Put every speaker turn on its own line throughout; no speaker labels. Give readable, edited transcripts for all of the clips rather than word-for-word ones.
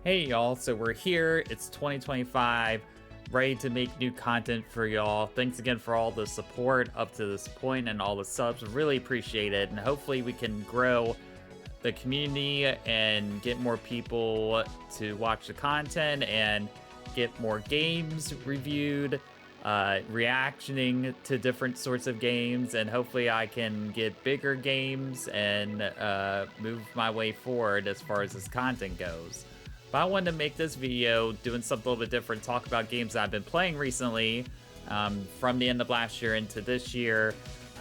Hey y'all, so we're here. It's 2025, ready to make new content for y'all. Thanks again for all the support up to this point and all the subs. Really appreciate it. And hopefully we can grow the community and get more people to watch the content and get more games reviewed, reactioning to different sorts of games, and hopefully I can get bigger games and move my way forward as far as this content goes. But I wanted to make this video doing something a little bit different, talk about games I've been playing recently from the end of last year into this year.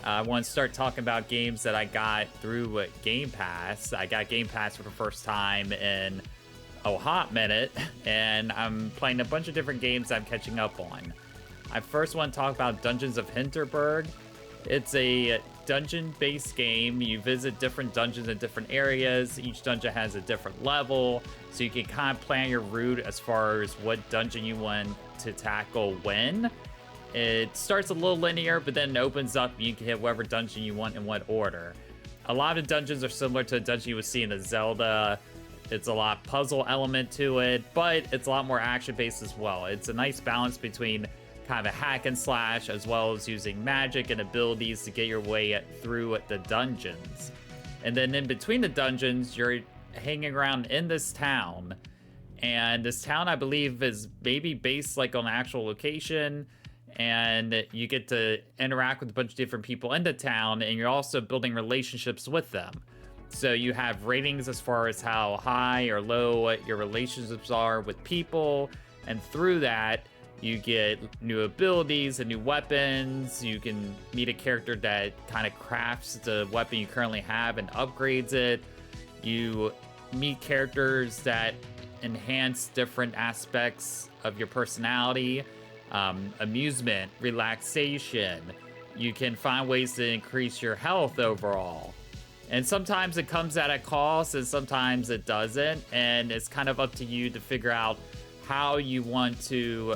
I want to start talking about games that I got through Game Pass. I got Game Pass for the first time in a hot minute, and I'm playing a bunch of different games I'm catching up on. I first want to talk about Dungeons of Hinterberg. It's a dungeon-based game. You visit different dungeons in different areas. Each dungeon has a different level, so you can kind of plan your route as far as what dungeon you want to tackle when. It starts a little linear, but then it opens up and you can hit whatever dungeon you want in what order. A lot of dungeons are similar to a dungeon you would see in a Zelda. It's a lot puzzle element to it, but it's a lot more action-based as well. It's a nice balance between kind of a hack and slash as well as using magic and abilities to get your way through the dungeons. And then in between the dungeons, you're hanging around in this town. And this town, I believe, is maybe based like on an actual location. And you get to interact with a bunch of different people in the town, and you're also building relationships with them. So you have ratings as far as how high or low your relationships are with people, and through that, you get new abilities and new weapons. You can meet a character that kind of crafts the weapon you currently have and upgrades it. You meet characters that enhance different aspects of your personality. Amusement, relaxation. You can find ways to increase your health overall. And sometimes it comes at a cost and sometimes it doesn't. And it's kind of up to you to figure out how you want to,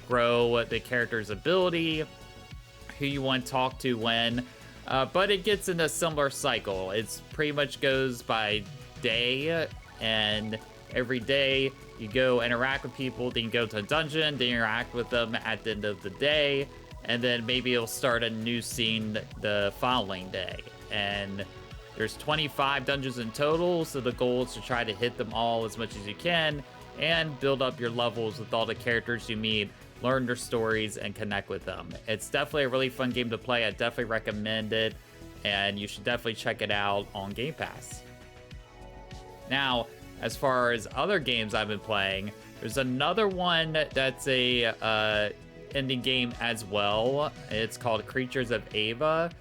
grow the character's ability, who you want to talk to when. But it gets in a similar cycle. It's pretty much goes by day, and every day you go interact with people, then you go to a dungeon, then you interact with them at the end of the day, and then maybe you'll start a new scene the following day. And there's 25 dungeons in total, so the goal is to try to hit them all as much as you can and build up your levels with all the characters you meet, learn their stories, and connect with them. It's definitely a really fun game to play. I definitely recommend it, and you should definitely check it out on Game Pass. Now, as far as other games I've been playing, there's another one that's a indie game as well. It's called Creatures of Ava.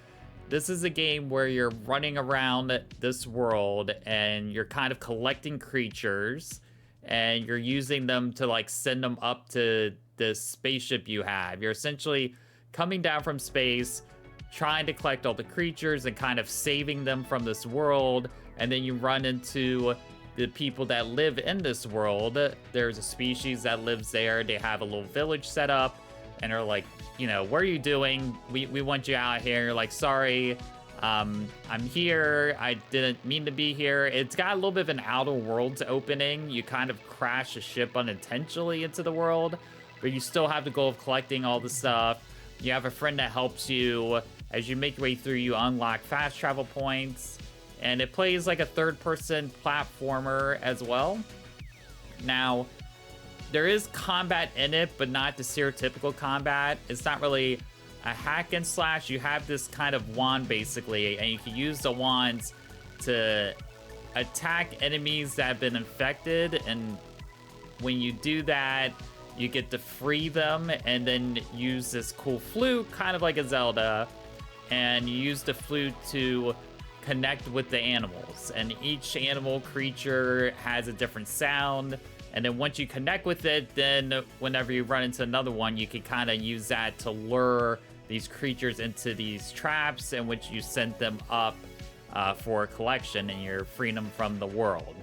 This is a game where you're running around this world and you're kind of collecting creatures and you're using them to like send them up to this spaceship you have. You're essentially coming down from space, trying to collect all the creatures and kind of saving them from this world, and then you run into the people that live in this world. There's a species that lives there. They have a little village set up and are like, what are you doing? We want you out here. You're like, sorry, I'm here. I didn't mean to be here. It's got a little bit of an Outer Worlds opening. You kind of crash a ship unintentionally into the world, but you still have the goal of collecting all the stuff. You have a friend that helps you. As you make your way through, you unlock fast travel points. And it plays like a third-person platformer as well. Now, there is combat in it, but not the stereotypical combat. It's not really a hack and slash. You have this kind of wand, basically, and you can use the wands to attack enemies that have been infected. And when you do that, you get to free them and then use this cool flute, kind of like a Zelda. And you use the flute to connect with the animals, and each animal creature has a different sound, and then once you connect with it, then whenever you run into another one, you can kind of use that to lure these creatures into these traps in which you send them up for a collection, and you're freeing them from the world.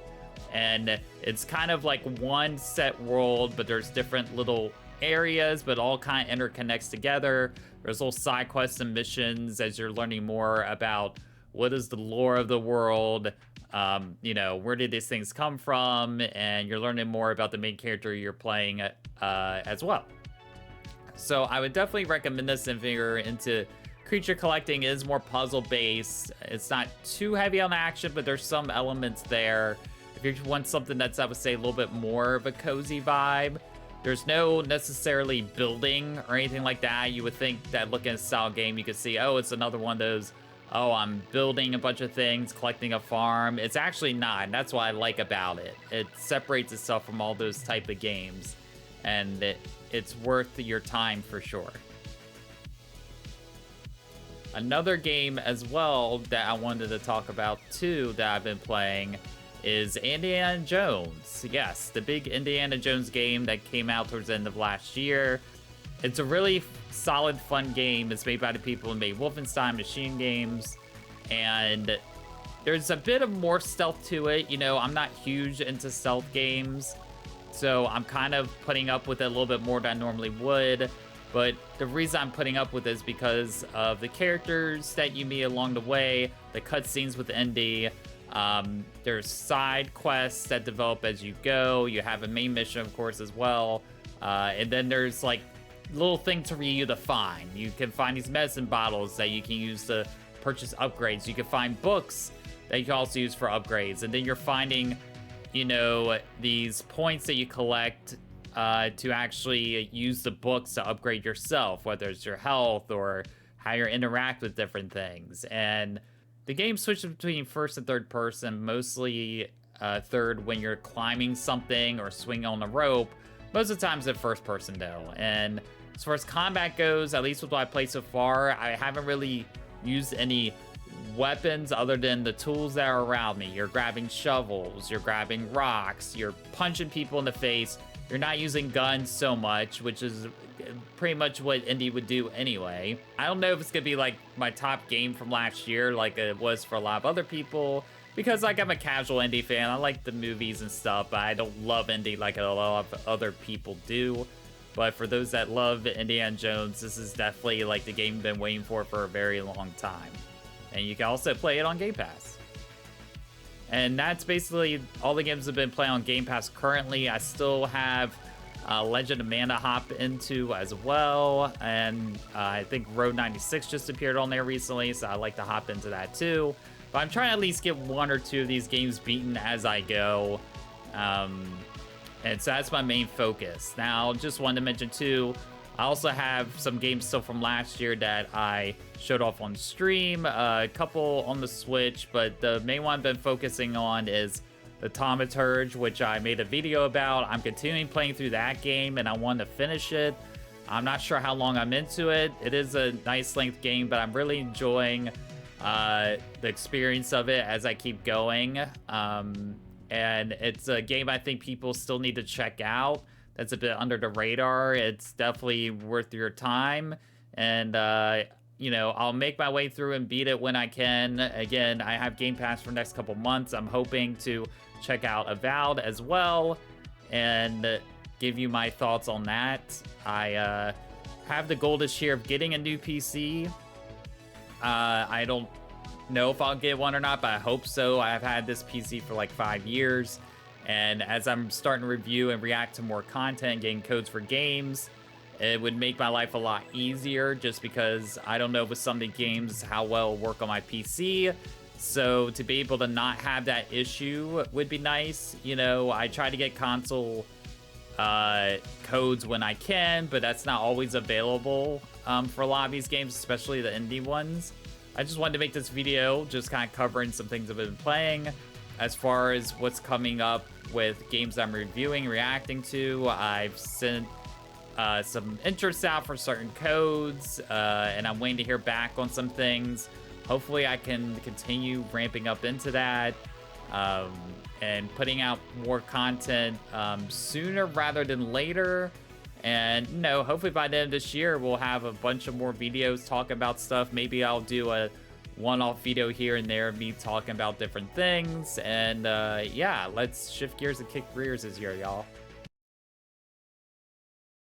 And it's kind of like one set world, but there's different little areas, but all kind of interconnects together. There's little side quests and missions as you're learning more about what is the lore of the world, You know, where did these things come from? And you're learning more about the main character you're playing as well. So I would definitely recommend this if you're into creature collecting. It is more puzzle based. It's not too heavy on action, but there's some elements there. If you want something that's, I would say, a little bit more of a cozy vibe, there's no necessarily building or anything like that. You would think that looking at a style game, you could see, oh, it's another one of those, oh, I'm building a bunch of things, collecting a farm. It's actually not, and that's what I like about it. It separates itself from all those type of games, and it's worth your time for sure. Another game as well that I wanted to talk about too that I've been playing is Indiana Jones. Yes, the big Indiana Jones game that came out towards the end of last year. It's a really solid, fun game. It's made by the people who made Wolfenstein Machine Games, and there's a bit of more stealth to it. You know, I'm not huge into stealth games, so I'm kind of putting up with it a little bit more than I normally would. But the reason I'm putting up with it is because of the characters that you meet along the way, the cutscenes with Indy. There's side quests that develop as you go. You have a main mission, of course, as well. And then there's like little things for you to find. You can find these medicine bottles that you can use to purchase upgrades. You can find books that you can also use for upgrades. And then you're finding, you know, these points that you collect to actually use the books to upgrade yourself, whether it's your health or how you interact with different things. And the game switches between first and third person, mostly third when you're climbing something or swinging on a rope. Most of the times it's first person though. And as far as combat goes, at least with what I played so far, I haven't really used any weapons other than the tools that are around me. You're grabbing shovels, you're grabbing rocks, you're punching people in the face. You're not using guns so much, which is pretty much what Indy would do anyway. I don't know if it's gonna be like my top game from last year like it was for a lot of other people, because like I'm a casual Indy fan. I like the movies and stuff, but I don't love Indy like a lot of other people do. But for those that love Indiana Jones, this is definitely like the game you've been waiting for a very long time. And you can also play it on Game Pass. And that's basically all the games I've been playing on Game Pass currently. I still have Legend of Mana hop into as well. And I think Road 96 just appeared on there recently, so I like to hop into that too. But I'm trying to at least get one or two of these games beaten as I go. And so that's my main focus. Now, just wanted to mention too, I also have some games still from last year that I showed off on stream, a couple on the Switch, but the main one I've been focusing on is the Thaumaturge, which I made a video about. I'm continuing playing through that game, and I want to finish it. I'm not sure how long I'm into it. It is a nice length game, but I'm really enjoying the experience of it as I keep going. And it's a game I think people still need to check out. That's a bit under the radar. It's definitely worth your time. And, you know, I'll make my way through and beat it when I can. Again, I have Game Pass for the next couple months. I'm hoping to check out Avowed as well and give you my thoughts on that. I have the goal this year of getting a new PC. I don't know if I'll get one or not, but I hope so. I've had this PC for like 5 years. And as I'm starting to review and react to more content, getting codes for games, it would make my life a lot easier just because I don't know with some of the games how well it'll work on my PC. So to be able to not have that issue would be nice. You know, I try to get console codes when I can, but that's not always available for a lot of these games, especially the indie ones. I just wanted to make this video just kind of covering some things I've been playing. As far as what's coming up with games I'm reviewing, reacting to, I've sent some interest out for certain codes, and I'm waiting to hear back on some things. Hopefully I can continue ramping up into that and putting out more content sooner rather than later. And, you know, hopefully by the end of this year, we'll have a bunch of more videos talking about stuff. Maybe I'll do a one-off video here and there, me talking about different things. And yeah, let's shift gears and kick rears this year, y'all.